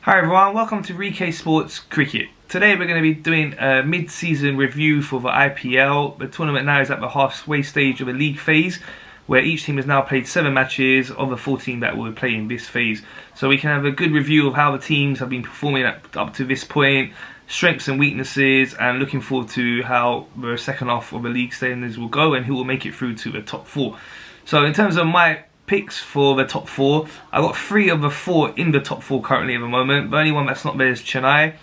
Hi everyone, welcome to ReeKay Sports Cricket. Today we're going to be doing a mid-season review for the IPL. The tournament now is at the halfway stage of the league phase, where each team has now played 7 matches of the 14 that will play in this phase. So we can have a good review of how the teams have been performing up to this point, strengths and weaknesses, and looking forward to how the second half of the league standings will go and who will make it through to the top 4. So in terms of my picks for the top 4, I got 3 of the 4 in the top 4 currently at the moment. The only one that's not there is Chennai,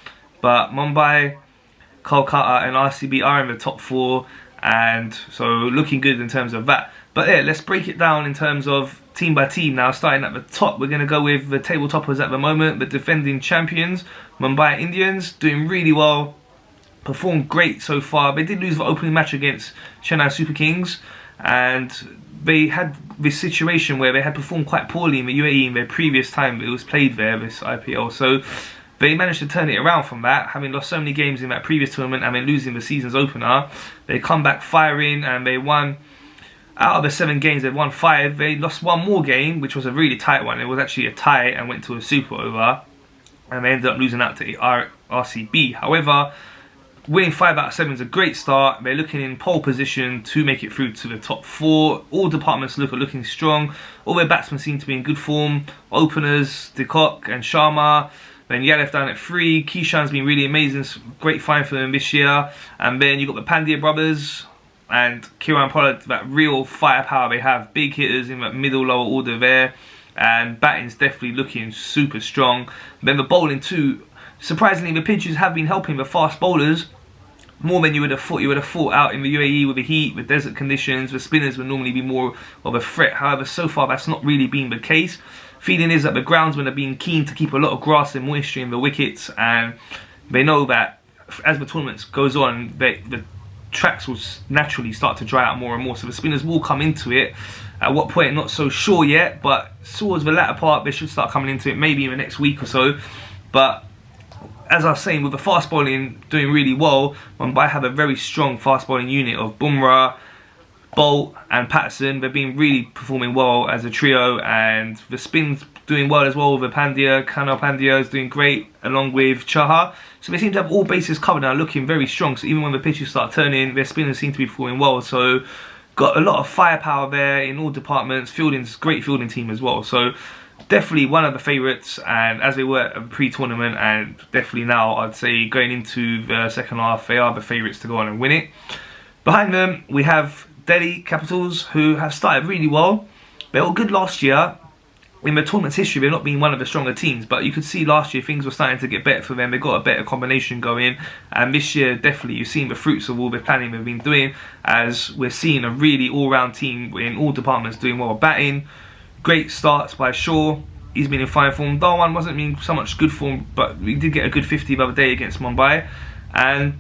but Mumbai, Kolkata and RCB are in the top 4, and so looking good in terms of that. But yeah, let's break it down in terms of team by team now. Starting at the top, we're going to go with the table toppers at the moment, the defending champions, Mumbai Indians, doing really well, performed great so far. They did lose the opening match against Chennai Super Kings, and they had this situation where they had performed quite poorly in the UAE in their previous time it was played there, this IPL. So they managed to turn it around from that, having lost so many games in that previous tournament and then losing the season's opener. They come back firing and they won. Out of the 7 games, they've won 5. They lost 1 more game, which was a really tight one. It was actually a tie and went to a super over, and they ended up losing out to RCB. However, winning 5 out of 7 is a great start. They're looking in pole position to make it through to the top 4. All departments looking strong. All their batsmen seem to be in good form. Openers, De Kock and Sharma. Then Yadav down at 3. Kishan's been really amazing. Great find for them this year. And then you've got the Pandya brothers and Kiran Pollard, that real firepower they have. Big hitters in that middle lower order there. And batting's definitely looking super strong. Then the bowling too. Surprisingly, the pitches have been helping the fast bowlers more than you would have thought. You would have thought out in the UAE with the heat, with desert conditions, the spinners would normally be more of a threat. However, so far that's not really been the case. Feeling is that the groundsmen have been keen to keep a lot of grass and moisture in the wickets, and they know that as the tournament goes on, the tracks will naturally start to dry out more and more, so the spinners will come into it. At what point, not so sure yet, but towards the latter part they should start coming into it, maybe in the next week or so. But as I was saying, with the fast bowling doing really well, Mumbai have a very strong fast bowling unit of Bumrah, Bolt and Patterson. They've been really performing well as a trio, and the spin's doing well as well with Pandya. Kanal Pandya is doing great along with Chahar. So they seem to have all bases covered now, looking very strong. So even when the pitches start turning, their spinners seem to be performing well. So got a lot of firepower there in all departments. Fielding's a great fielding team as well. So definitely one of the favourites, and as they were at the pre-tournament, and definitely now I'd say going into the second half, they are the favourites to go on and win it. Behind them we have Delhi Capitals, who have started really well. They were good last year. In the tournament's history, they've not been one of the stronger teams, but you could see last year things were starting to get better for them. They got a better combination going, and this year definitely you've seen the fruits of all the planning they've been doing, as we're seeing a really all-round team in all departments doing well. Batting, great starts by Shaw. He's been in fine form. Dhawan wasn't in so much good form, but we did get a good 50 the other day against Mumbai. And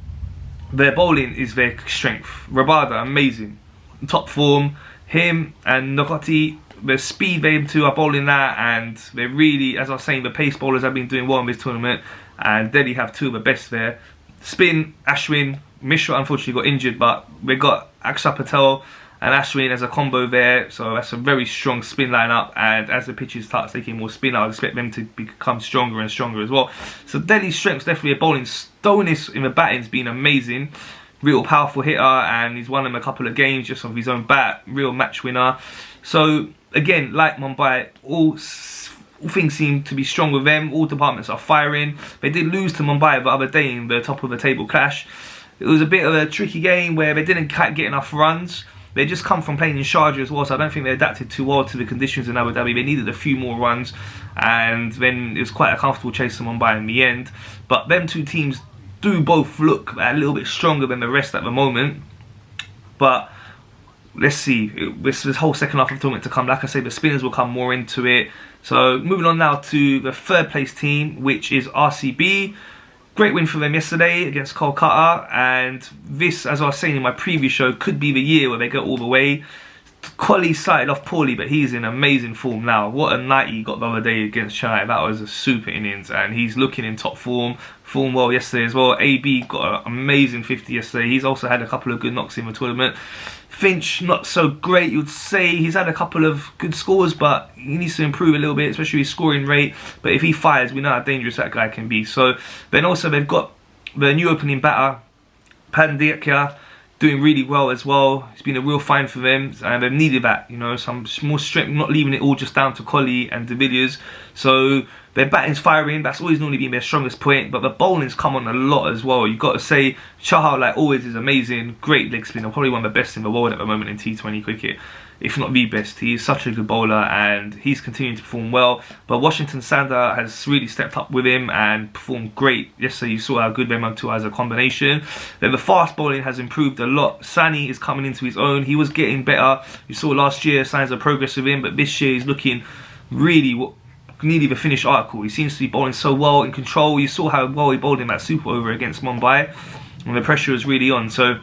their bowling is their strength. Rabada, amazing. Top form. Him and Nagati, the speed they two are bowling that, and they're really, as I was saying, the pace bowlers have been doing well in this tournament, and Delhi have 2 of the best there. Spin, Ashwin, Mishra unfortunately got injured, but we've got Akshar Patel and Ashwin as a combo there, so that's a very strong spin lineup, and as the pitches start taking more spin, I'll expect them to become stronger and stronger as well. So Delhi's strength's definitely a bowling. Stoinis in the batting's been amazing. Real powerful hitter, and he's won them a couple of games just off his own bat. Real match winner. So again, like Mumbai, all things seem to be strong with them. All departments are firing. They did lose to Mumbai the other day in the top of the table clash. It was a bit of a tricky game where they didn't quite get enough runs. They just come from playing in Sharjah as well, so I don't think they adapted too well to the conditions in Abu Dhabi. They needed a few more runs, and then it was quite a comfortable chase to Mumbai in the end. But them 2 teams do both look a little bit stronger than the rest at the moment. But let's see, this whole second half of the tournament to come. Like I say, the spinners will come more into it. So moving on now to the 3rd place team, which is RCB. Great win for them yesterday against Kolkata, and this, as I was saying in my previous show, could be the year where they go all the way. Kohli started off poorly, but he's in amazing form now. What a night he got the other day against Chennai. That was a super innings, and he's looking in top form. Formed well yesterday as well. AB got an amazing 50 yesterday. He's also had a couple of good knocks in the tournament. Finch, not so great, you'd say. He's had a couple of good scores, but he needs to improve a little bit, especially his scoring rate. But if he fires, we know how dangerous that guy can be. So then also they've got the new opening batter, Pandya, doing really well as well. It's been a real find for them, and they've needed that, you know, some more strength, not leaving it all just down to Colley and De Villiers. So their batting's firing, that's always normally been their strongest point, but the bowling's come on a lot as well. You've got to say, Chahal, like always, is amazing. Great leg spinner, probably one of the best in the world at the moment in T20 cricket, if not the best. He is such a good bowler, and he's continuing to perform well. But Washington Sander has really stepped up with him and performed great. Yesterday you saw how good them two as a combination. Then the fast bowling has improved a lot. Sani is coming into his own. He was getting better. You saw last year signs of progress with him, but this year he's looking really nearly the finished article. He seems to be bowling so well, in control. You saw how well he bowled in that super over against Mumbai, and the pressure was really on. So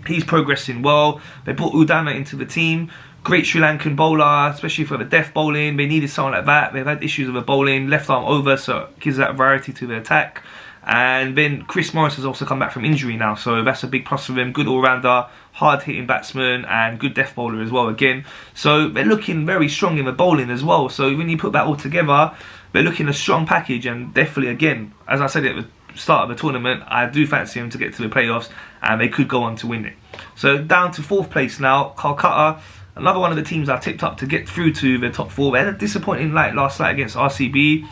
he's progressing well. They brought Udana into the team. Great Sri Lankan bowler, especially for the death bowling. They needed someone like that. They've had issues with the bowling, left arm over, so it gives that variety to the attack. And then Chris Morris has also come back from injury now, so that's a big plus for them. Good all-rounder, hard-hitting batsman, and good death bowler as well again. So they're looking very strong in the bowling as well. So when you put that all together, they're looking a strong package, and definitely, again, as I said at the start of the tournament, I do fancy them to get to the playoffs, and they could go on to win it. So down to 4th place now, Kolkata. Another one of the teams I tipped up to get through to the top 4. They had a disappointing night last night against RCB.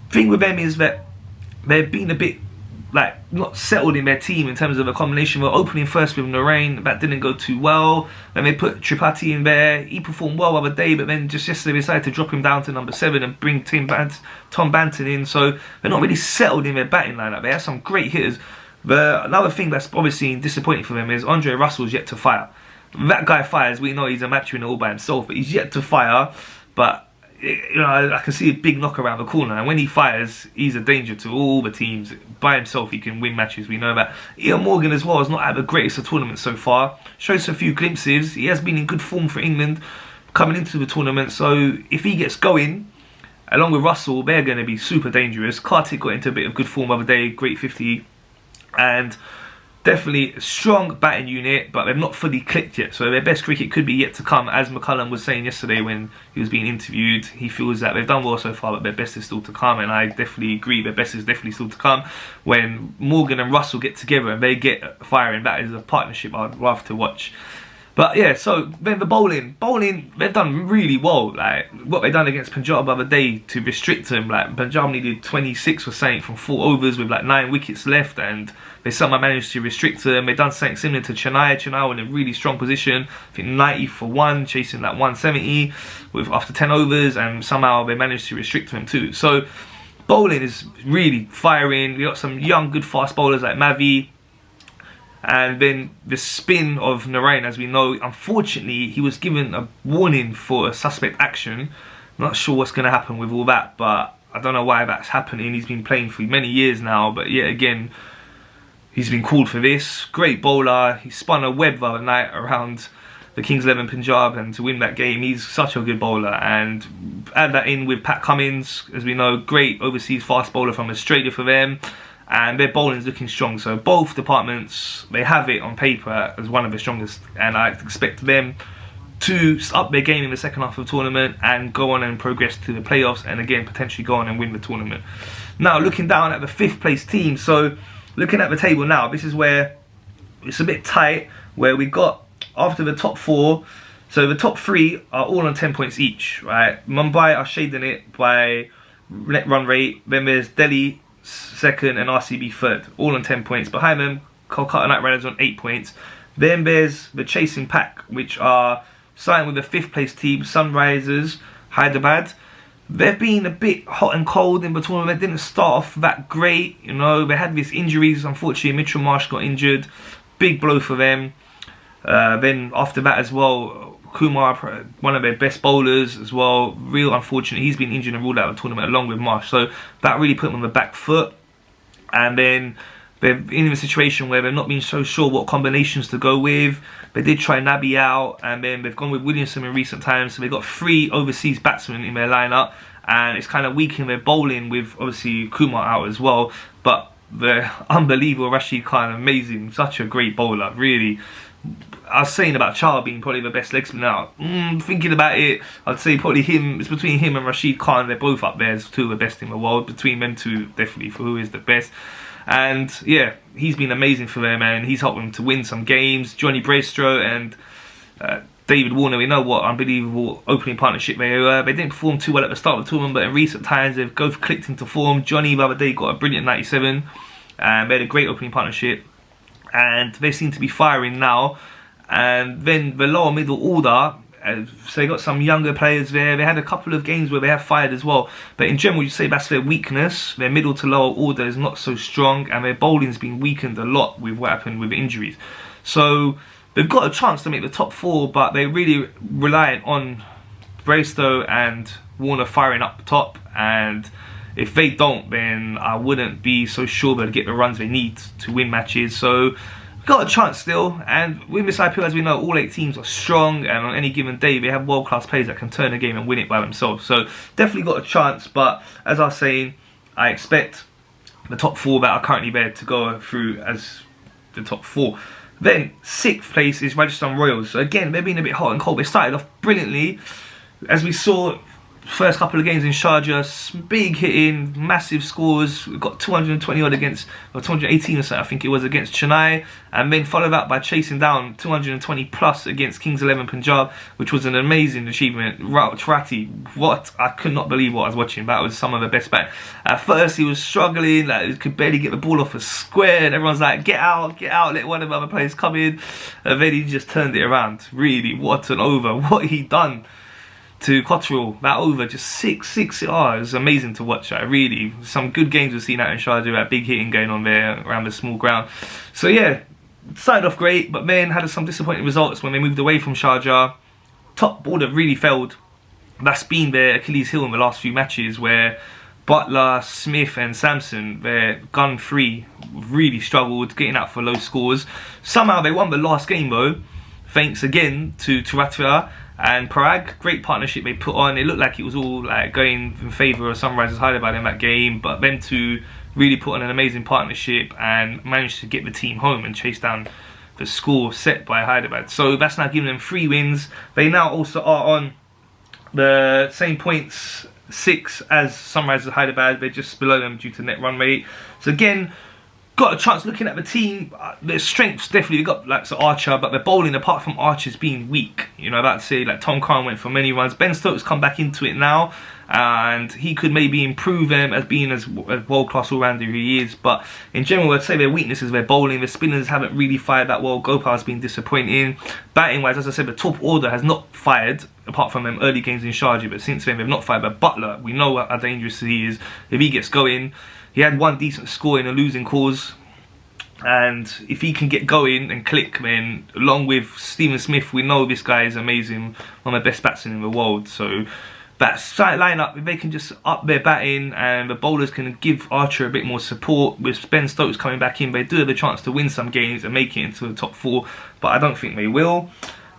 Thing with them is that they've been a bit like not settled in their team in terms of a combination. We're opening first with Narain, that didn't go too well. Then they put Tripathi in there. He performed well the other day, but then just yesterday they decided to drop him down to number 7 and bring Tom Banton in. So they're not really settled in their batting lineup. They have some great hitters. Another thing that's obviously disappointing for them is Andre Russell's yet to fire. That guy fires, we know he's a match winner all by himself, but he's yet to fire. But you know, I can see a big knock around the corner, and when he fires, he's a danger to all the teams. By himself, he can win matches, we know that. Ian Morgan as well has not had the greatest of tournaments so far. Shows a few glimpses. He has been in good form for England coming into the tournament, so if he gets going, along with Russell, they're going to be super dangerous. Kartik got into a bit of good form the other day, great 50, and definitely a strong batting unit, but they've not fully clicked yet. So their best cricket could be yet to come. As McCullum was saying yesterday when he was being interviewed, he feels that they've done well so far, but their best is still to come. And I definitely agree, their best is definitely still to come. When Morgan and Russell get together and they get firing, that is a partnership I'd love to watch. But yeah, so then the bowling, they've done really well. Like what they done against Punjab the other day to restrict them. Like Punjab needed 26 or something from 4 overs with like 9 wickets left, and they somehow managed to restrict them. They done something similar to Chennai. Chennai were in a really strong position. I think 90 for 1, chasing like 170 with after 10 overs, and somehow they managed to restrict them too. So bowling is really firing. We got some young, good fast bowlers like Mavi. And then the spin of Narain, as we know, unfortunately, he was given a warning for a suspect action. Not sure what's going to happen with all that, but I don't know why that's happening. He's been playing for many years now, but yet again, he's been called for this. Great bowler. He spun a web the other night around the Kings 11 Punjab, and to win that game, he's such a good bowler. And add that in with Pat Cummins, as we know, great overseas fast bowler from Australia for them. And their bowling is looking strong, so both departments, they have it on paper as one of the strongest, and I expect them to up their game in the second half of the tournament and go on and progress to the playoffs, and again potentially go on and win the tournament. Now looking down at the 5th place team, so looking at the table now, this is where it's a bit tight, where we got after the top 4, so the top 3 are all on 10 points each, right? Mumbai are shading it by net run rate, then there's Delhi 2nd and RCB 3rd, all on 10 points. Behind them, Kolkata Knight Riders on 8 points. Then there's the chasing pack, which are starting with the 5th place team, Sunrisers Hyderabad. They've been a bit hot and cold in the tournament. They didn't start off that great, you know. They had these injuries, unfortunately. Mitchell Marsh got injured, big blow for them. Then after that as well, Kumar, one of their best bowlers as well, real unfortunate. He's been injured and ruled out of the tournament along with Marsh, so that really put them on the back foot. And then they're in a situation where they've not been so sure what combinations to go with. They did try Nabi out, and then they've gone with Williamson in recent times, so they've got 3 overseas batsmen in their lineup, and it's kind of weakening their bowling with obviously Kumar out as well. But the unbelievable Rashid Khan, amazing, such a great bowler, really. I was saying about Char being probably the best leg spinner. Thinking about it, I'd say probably him. It's between him and Rashid Khan. They're both up there as two of the best in the world. Between them two, definitely for who is the best. And yeah, he's been amazing for them, and he's helped them to win some games. Johnny Bracestro and David Warner, we know what unbelievable opening partnership they were. They didn't perform too well at the start of the tournament, but in recent times they've both clicked into form. Johnny the other day got a brilliant 97, and they had a great opening partnership, and they seem to be firing now. And then the lower middle order, so they got some younger players there. They had a couple of games where they have fired as well, but in general you say that's their weakness. Their middle to lower order is not so strong, and their bowling's been weakened a lot with what happened with injuries. So they've got a chance to make the top 4, but they're really reliant on Braistow and Warner firing up top, and if they don't, then I wouldn't be so sure they'll get the runs they need to win matches. So got a chance still, and with this IPL, as we know, all 8 teams are strong, and on any given day they have world-class players that can turn a game and win it by themselves. So definitely got a chance, but as I was saying, I expect the top 4 that are currently there to go through as the top 4. Then 6th place is Rajasthan Royals. So again, they've been a bit hot and cold. They started off brilliantly, as we saw. First couple of games in Sharjah, big hitting, massive scores. We got 220 odd against, or 218 or so, I think it was, against Chennai, and then followed up by chasing down 220 plus against Kings 11 Punjab, which was an amazing achievement. Trati, what, I could not believe what I was watching. That was some of the best bat. At first he was struggling, like he could barely get the ball off a square, and everyone's like, get out, let one of the other players come in. And then he just turned it around. Really, what an over, what he done to Cottrell, that over, just 6. It was amazing to watch. Really, some good games we've seen out in Sharjah, that big hitting going on there around the small ground. So yeah, started off great, but then had some disappointing results when they moved away from Sharjah. Top order really failed. That's been their Achilles heel in the last few matches, where Butler, Smith and Samson, their gun free, really struggled getting out for low scores. Somehow they won the last game though, thanks again to Turathra and Parag. Great partnership they put on. It looked like it was all like going in favour of Sunrisers Hyderabad in that game, but them two really put on an amazing partnership and managed to get the team home and chase down the score set by Hyderabad. So that's now giving them 3 wins. They now also are on the same points, 6, as Sunrisers Hyderabad. They're just below them due to net run rate. So again, got a chance looking at the team. Their strengths definitely, they've got like Archer, but their bowling, apart from Archer's being weak, you know, I'd say like Tom Khan went for many runs. Ben Stokes come back into it now, and he could maybe improve them as being as world-class all-rounder he is. But in general, I'd say their weakness is their bowling. The spinners haven't really fired that well. Gopal's been disappointing. Batting-wise, as I said, the top order has not fired, apart from them early games in Sharjah, but since then they've not fired. But Butler, we know how dangerous he is. If he gets going, he had 1 decent score in a losing cause, and if he can get going and click, then along with Stephen Smith, we know this guy is amazing, one of the best batsmen in the world. So that side lineup, if they can just up their batting and the bowlers can give Archer a bit more support, with Ben Stokes coming back in, they do have a chance to win some games and make it into the top 4, but I don't think they will.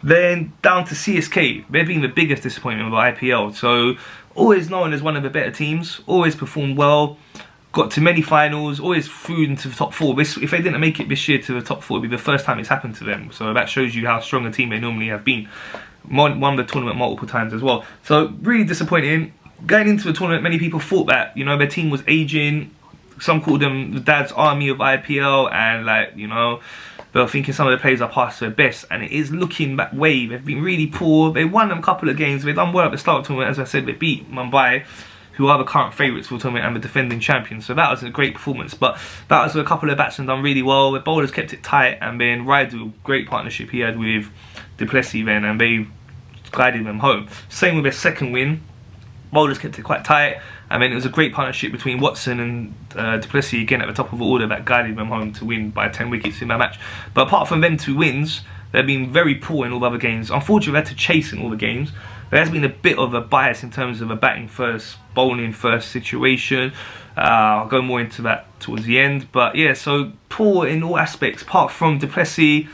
Then down to CSK, they've been the biggest disappointment of the IPL. So always known as one of the better teams, always performed well, got to many finals, always through into the top 4. If they didn't make it this year to the top 4, it would be the first time it's happened to them. So that shows you how strong a team they normally have been. Won the tournament multiple times as well. So really disappointing. Going into the tournament, many people thought that, you know, their team was aging. Some called them the dad's army of IPL, and like, you know, they were thinking some of the players are past their best, and it is looking that way. They've been really poor. They won them a couple of games. They've done well at the start of the tournament. As I said, they beat Mumbai, who are the current favourites for the tournament and the defending champions. So that was a great performance. But that was where a couple of batsmen done really well. The bowlers kept it tight, and then Raidu, great partnership he had with Du Plessis then, and they guided them home. Same with their second win. Bowlers kept it quite tight, and then it was a great partnership between Watson and Du Plessis again at the top of the order that guided them home to win by 10 wickets in that match. But apart from them 2 wins, they've been very poor in all the other games. Unfortunately, they had to chase in all the games. There has been a bit of a bias in terms of a batting first, bowling first situation. I'll go more into that towards the end. But yeah, so poor in all aspects, apart from Du Plessis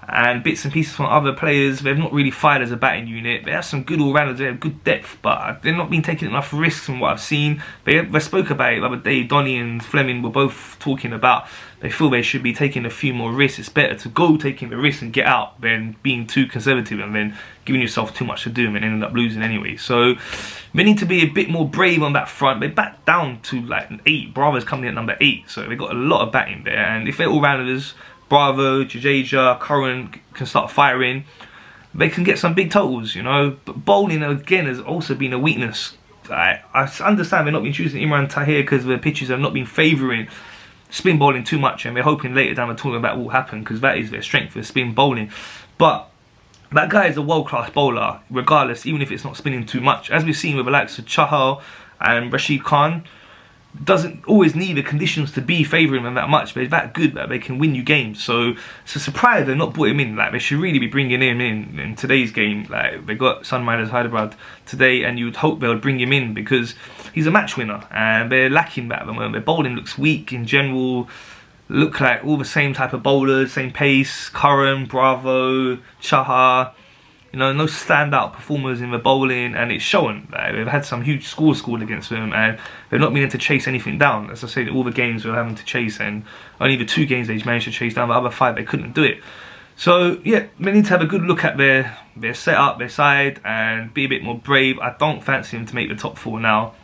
and bits and pieces from other players. They've not really fired as a batting unit. They have some good all-rounders, they have good depth, but they've not been taking enough risks from what I've seen. They spoke about it the other day. Donny and Fleming were both talking about they feel they should be taking a few more risks. It's better to go taking the risk and get out than being too conservative and then giving yourself too much to do and ending up losing anyway. So they need to be a bit more brave on that front. They backed down to like 8. Bravo's coming in at number 8, so they got a lot of batting there. And if they're all-rounders, Bravo, Jadeja, Curran can start firing, they can get some big totals, you know. But bowling, again, has also been a weakness. I understand they're not been choosing Imran Tahir because the pitches have not been favouring spin bowling too much, and they're hoping later down the tournament that will happen because that is their strength for spin bowling. But that guy is a world-class bowler, regardless, even if it's not spinning too much. As we've seen with the likes of Chahal and Rashid Khan, doesn't always need the conditions to be favouring them that much. They're that good that they can win you games. So it's a surprise they've not brought him in. Like, they should really be bringing him in today's game. Like, they got Sunrisers Hyderabad today, and you would hope they'll bring him in because he's a match winner, and they're lacking that at the moment. Their bowling looks weak in general. Look like all the same type of bowlers, same pace. Curran, Bravo, Chahar. You know, no standout performers in the bowling, and it's showing. They've had some huge scores scored against them, and they've not been able to chase anything down. As I say, all the games they were having to chase, and only the 2 games they managed to chase down. The other 5 they couldn't do it. So yeah, they need to have a good look at their setup, their side, and be a bit more brave. I don't fancy them to make the top 4 now.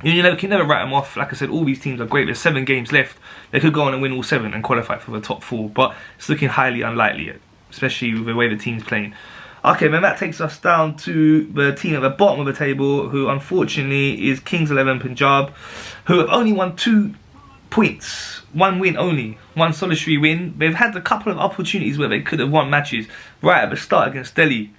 You know, can never write them off. Like I said, all these teams are great. There's 7 games left. They could go on and win all 7 and qualify for the top 4, but it's looking highly unlikely, especially with the way the team's playing. Okay, then that takes us down to the team at the bottom of the table, who unfortunately is Kings 11 Punjab, who have only won 2 points, 1 win only, 1 solitary win. They've had a couple of opportunities where they could have won matches right at the start against Delhi.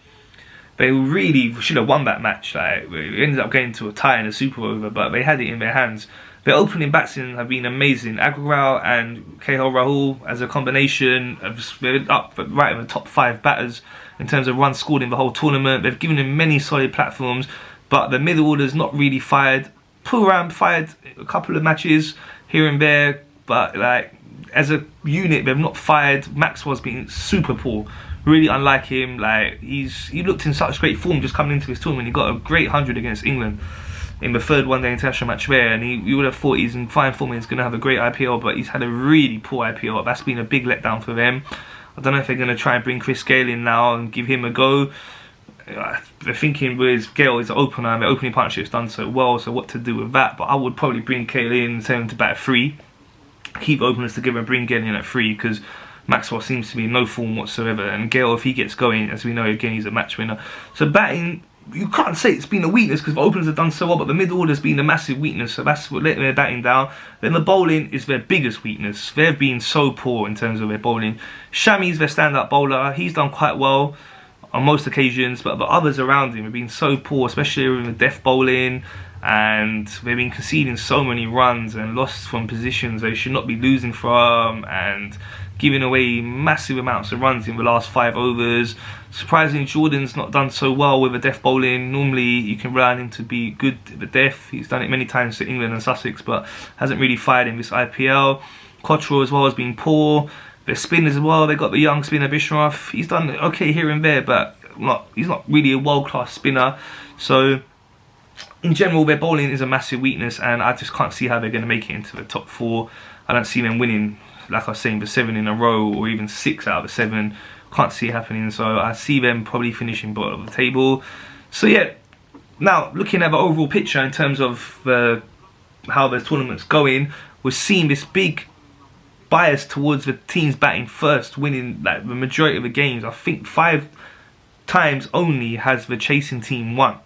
They really should have won that match. Like, it ended up getting to a tie in a super over, but they had it in their hands. Their opening batsmen have been amazing. Agarwal and KL Rahul as a combination have been up right in the top 5 batters in terms of runs scored in the whole tournament. They've given him many solid platforms, but the middle order's not really fired. Puram fired a couple of matches here and there, but like as a unit, they've not fired. Maxwell's been super poor. Really unlike him. Like he looked in such great form just coming into this tournament. He got a great 100 against England in the 3rd one-day international match there, and you would have thought he's in fine form and he's going to have a great IPL, but he's had a really poor IPL. That's been a big letdown for them. I don't know if they're going to try and bring Chris Gale in now and give him a go. They're thinking with Gale as an opener, and their opening partnership's done so well, so what to do with that? But I would probably bring Gale in and send him to bat at 3. Keep openers together and bring Gale in at 3, because Maxwell seems to be in no form whatsoever, and Gale, if he gets going, as we know, again, he's a match winner. So batting, you can't say it's been a weakness because the openers have done so well, but the mid order's been a massive weakness, so that's what letting their batting down. Then the bowling is their biggest weakness. They've been so poor in terms of their bowling. Shami's their stand-up bowler. He's done quite well on most occasions, but the others around him have been so poor, especially with the death bowling, and they've been conceding so many runs and lost from positions they should not be losing from, and giving away massive amounts of runs in the last 5 overs. Surprisingly, Jordan's not done so well with the death bowling. Normally you can rely on him to be good at the death. He's done it many times for England and Sussex, but hasn't really fired in this IPL. Cottrell as well has been poor. Their spin as well, they got the young spinner Bishraf. He's done okay here and there, but he's not really a world-class spinner. So in general, their bowling is a massive weakness, and I just can't see how they're going to make it into the top 4. I don't see them winning, like I was saying, the 7 in a row, or even 6 out of the 7. Can't see it happening, so I see them probably finishing bottom of the table. So yeah, now looking at the overall picture in terms of how the tournament's going, we're seeing this big bias towards the teams batting first, winning like the majority of the games. I think 5 times only has the chasing team won,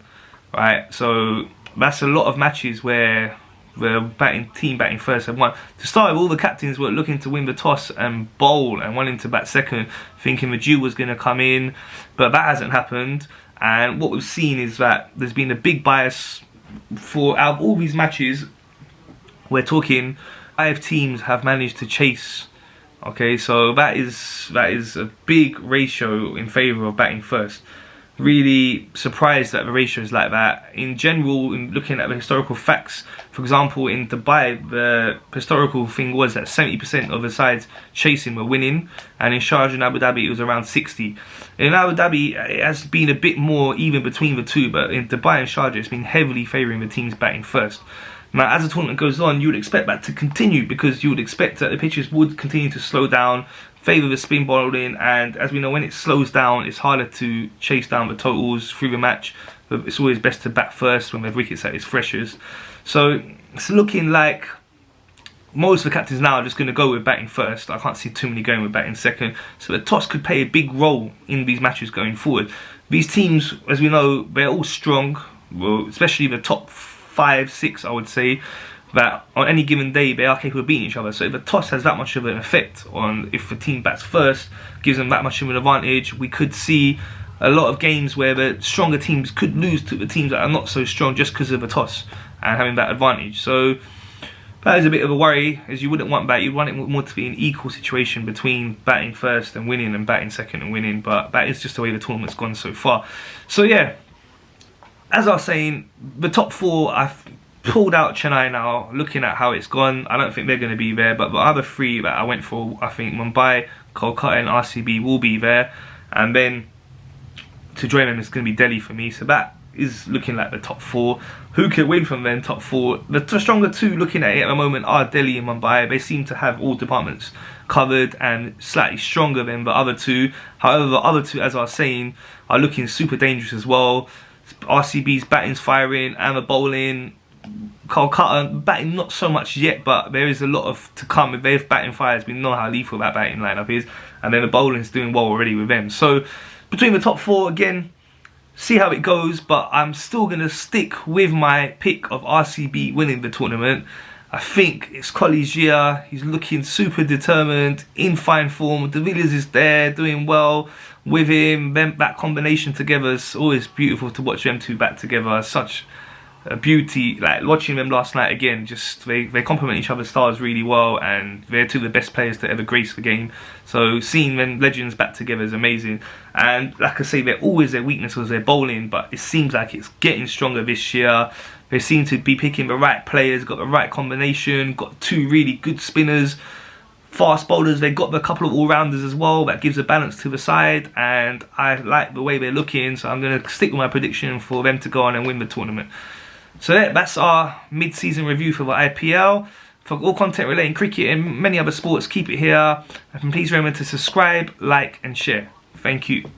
right? So that's a lot of matches where the team batting first have won. To start with, all the captains were looking to win the toss and bowl and wanting to bat second, thinking the dew was going to come in, but that hasn't happened. And what we've seen is that there's been a big bias for, out of all these matches, we're talking 5 teams have managed to chase. Okay, so that is a big ratio in favour of batting first. really surprised that the ratio is like that. In general, in looking at the historical facts, for example, in Dubai, the historical thing was that 70% of the sides chasing were winning, and in Sharjah and Abu Dhabi it was around 60. In Abu Dhabi it has been a bit more even between the two, but in Dubai and Sharjah it's been heavily favouring the teams batting first. Now, as the tournament goes on, you would expect that to continue, because you would expect that the pitches would continue to slow down, favour the spin bowling, and as we know, when it slows down, it's harder to chase down the totals through the match. But it's always best to bat first when the wickets at its freshest. So it's looking like most of the captains now are just going to go with batting first. I can't see too many going with batting second. So the toss could play a big role in these matches going forward. These teams, as we know, they're all strong, well, especially the top 5, 6, I would say, that on any given day they are capable of beating each other. So if the toss has that much of an effect on if the team bats first, gives them that much of an advantage, we could see a lot of games where the stronger teams could lose to the teams that are not so strong just because of the toss and having that advantage. So that is a bit of a worry, as you wouldn't want that. You'd want it more to be an equal situation between batting first and winning and batting second and winning, but that is just the way the tournament's gone so far. So yeah, as I was saying, the top 4, I've pulled out Chennai now, looking at how it's gone. I don't think they're going to be there, but the other 3 that I went for, I think Mumbai, Kolkata and RCB will be there, and then to join them is going to be Delhi for me. So that is looking like the top 4. Who could win from them top 4? The stronger 2 looking at it at the moment are Delhi and Mumbai. They seem to have all departments covered and slightly stronger than the other 2. However, the other 2, as I was saying, are looking super dangerous as well. RCB's batting's firing and the bowling. Kolkata batting not so much yet, but there is a lot of to come. If they're batting fires, we know how lethal that batting lineup is, and then the bowling's doing well already with them. So between the top 4, again, see how it goes, but I'm still going to stick with my pick of RCB winning the tournament. I think it's Kohli's year. He's looking super determined, in fine form. De Villiers is there, doing well with him. Them, that combination together is always beautiful to watch them 2 bat together. Such a beauty. Like watching them last night again, just they complement each other's styles really well, and they're 2 of the best players to ever grace the game. So seeing them legends back together is amazing. And like I say, they're always, their weakness was their bowling, but it seems like it's getting stronger this year. They seem to be picking the right players, got the right combination, got 2 really good spinners, fast bowlers. They got a couple of all-rounders as well. That gives a balance to the side, and I like the way they're looking. So I'm going to stick with my prediction for them to go on and win the tournament. So that's our mid-season review for the IPL. For all content relating cricket and many other sports, keep it here. And please remember to subscribe, like and share. Thank you.